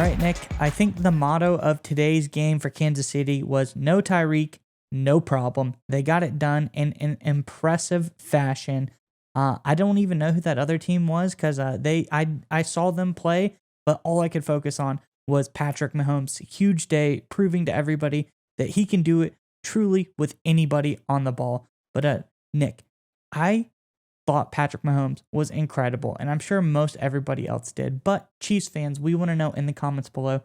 All right, Nick, I think the motto of today's game for Kansas City was no Tyreek, no problem. They got it done in an impressive fashion. I don't even know who that other team was because I saw them play, but all I could focus on was Patrick Mahomes. Huge day, proving to everybody that he can do it truly with anybody on the ball. But Nick, I thought Patrick Mahomes was incredible, and I'm sure most everybody else did. But Chiefs fans, we want to know in the comments below,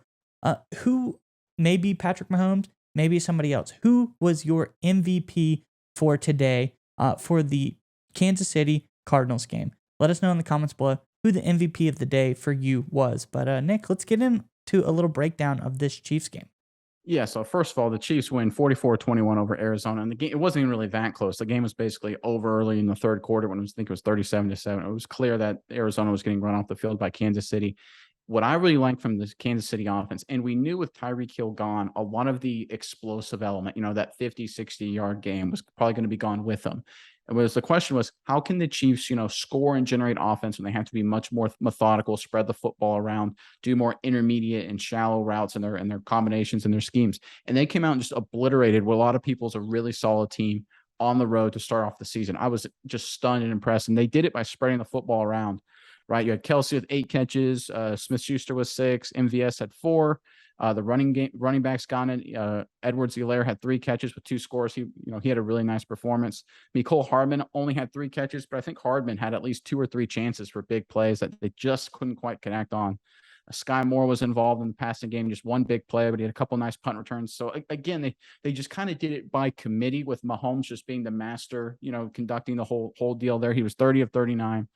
who, maybe Patrick Mahomes, maybe somebody else, who was your MVP for today, for the Kansas City Cardinals game? Let us know in the comments below who the MVP of the day for you was. But Nick, let's get into a little breakdown of this Chiefs game. Yeah, so first of all, the Chiefs win 44-21 over Arizona, and the game, it wasn't even really that close. The game was basically over early in the third quarter when I think it was 37-7. It was clear that Arizona was getting run off the field by Kansas City. What I really liked from this Kansas City offense, and we knew with Tyreek Hill gone, a lot of the explosive element, that 50, 60-yard game was probably going to be gone with them. And the question was, how can the Chiefs, score and generate offense when they have to be much more methodical, spread the football around, do more intermediate and shallow routes in their combinations and their schemes. And they came out and just obliterated what a lot of people is a really solid team on the road to start off the season. I was just stunned and impressed. And they did it by spreading the football around, right? You had Kelsey with 8 catches, Smith-Schuster with 6, MVS had 4. The running backs gone in. Edwards-Helaire had 3 catches with 2 scores. He had a really nice performance. Mecole Hardman only had 3 catches, but I think Hardman had at least 2 or 3 chances for big plays that they just couldn't quite connect on. Sky Moore was involved in the passing game, just one big play, but he had a couple nice punt returns. So again, they just kind of did it by committee, with Mahomes just being the master, conducting the whole deal there. He was 30 of 39.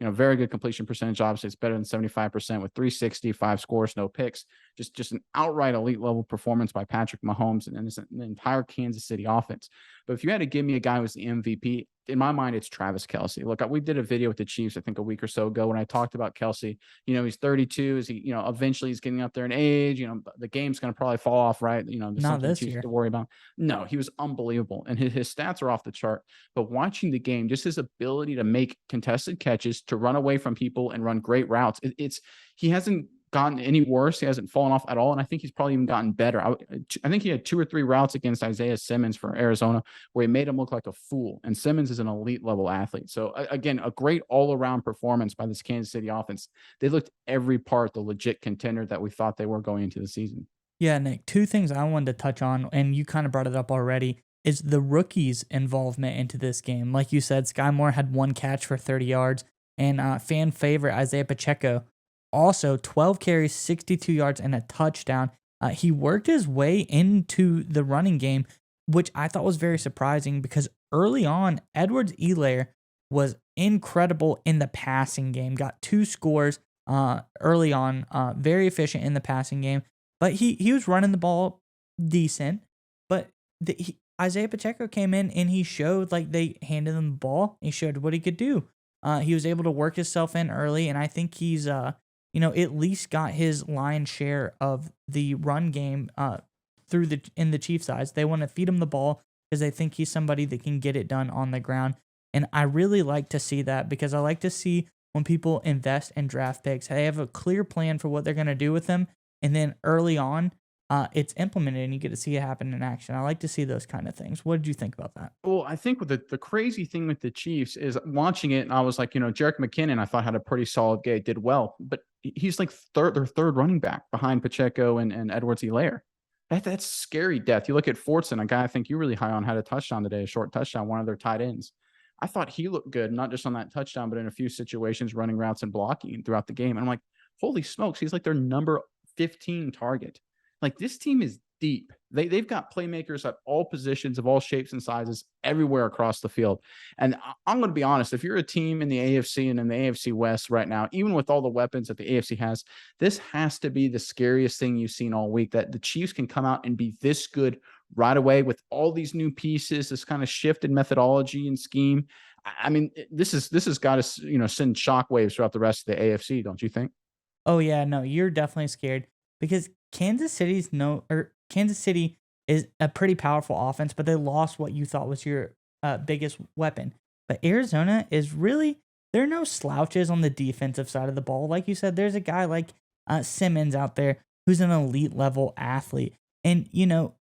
Very good completion percentage. Obviously, it's better than 75% with 365 scores, no picks. Just an outright elite level performance by Patrick Mahomes and the entire Kansas City offense. But if you had to give me a guy who was the MVP, in my mind, it's Travis Kelce. Look, we did a video with the Chiefs, I think a week or so ago, when I talked about Kelce. He's 32. Is he, eventually he's getting up there in age. The game's going to probably fall off, right? There's Not something the this Chiefs year. to worry about. No, he was unbelievable. And his stats are off the chart. But watching the game, just his ability to make contested catches, to run away from people and run great routes, he hasn't gotten any worse. He hasn't fallen off at all. And I think he's probably even gotten better. I think he had 2 or 3 routes against Isaiah Simmons for Arizona where he made him look like a fool. And Simmons is an elite level athlete. So again, a great all around performance by this Kansas City offense. They looked every part the legit contender that we thought they were going into the season. Yeah, Nick, 2 things I wanted to touch on, and you kind of brought it up already, is the rookies' involvement into this game. Like you said, Sky Moore had 1 catch for 30 yards, and fan favorite Isaiah Pacheco also 12 carries, 62 yards, and a touchdown. He worked his way into the running game, which I thought was very surprising because early on, Edwards-Helaire was incredible in the passing game. Got 2 scores early on, very efficient in the passing game. But he was running the ball decent. But Isaiah Pacheco came in and he showed, like, they handed him the ball. He showed what he could do. He was able to work himself in early, and I think he's at least got his lion's share of the run game in the Chiefs' eyes. They want to feed him the ball because they think he's somebody that can get it done on the ground. And I really like to see that because I like to see when people invest in draft picks, they have a clear plan for what they're going to do with them. And then early on, it's implemented and you get to see it happen in action. I like to see those kind of things. What did you think about that? Well, I think with the crazy thing with the Chiefs is watching it, and I was like, Jerick McKinnon, I thought had a pretty solid game, did well, but he's like their third running back behind Pacheco and Edwards-Helaire. That's scary depth. You look at Fortson, a guy I think you're really high on, had a touchdown today, a short touchdown, one of their tight ends. I thought he looked good, not just on that touchdown, but in a few situations, running routes and blocking throughout the game. And I'm like, holy smokes, he's like their number 15 target. Like, this team is deep. They've got playmakers at all positions of all shapes and sizes everywhere across the field. And I'm going to be honest, if you're a team in the AFC and in the AFC West right now, even with all the weapons that the AFC has, this has to be the scariest thing you've seen all week, that the Chiefs can come out and be this good right away with all these new pieces, this kind of shift in methodology and scheme. I mean, this has got to, send shockwaves throughout the rest of the AFC, don't you think? Oh yeah, no, you're definitely scared because Kansas City is a pretty powerful offense, but they lost what you thought was your biggest weapon. But Arizona is really, there are no slouches on the defensive side of the ball. Like you said, there's a guy like Simmons out there who's an elite level athlete. And,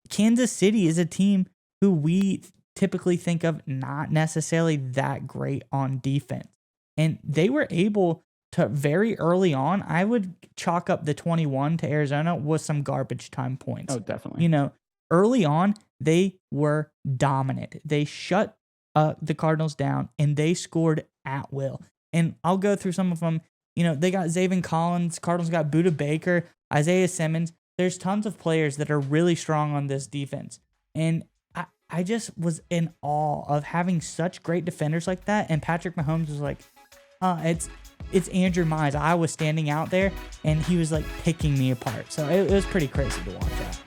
Kansas City is a team who we typically think of not necessarily that great on defense. And they were able to very early on, I would chalk up the 21 to Arizona with some garbage time points. Oh, definitely. Early on, they were dominant. They shut the Cardinals down and they scored at will. And I'll go through some of them. They got Zaven Collins. Cardinals got Budda Baker, Isaiah Simmons. There's tons of players that are really strong on this defense. And I just was in awe of having such great defenders like that. And Patrick Mahomes was like, it's Andrew Mize. I was standing out there and he was like picking me apart. So it was pretty crazy to watch that.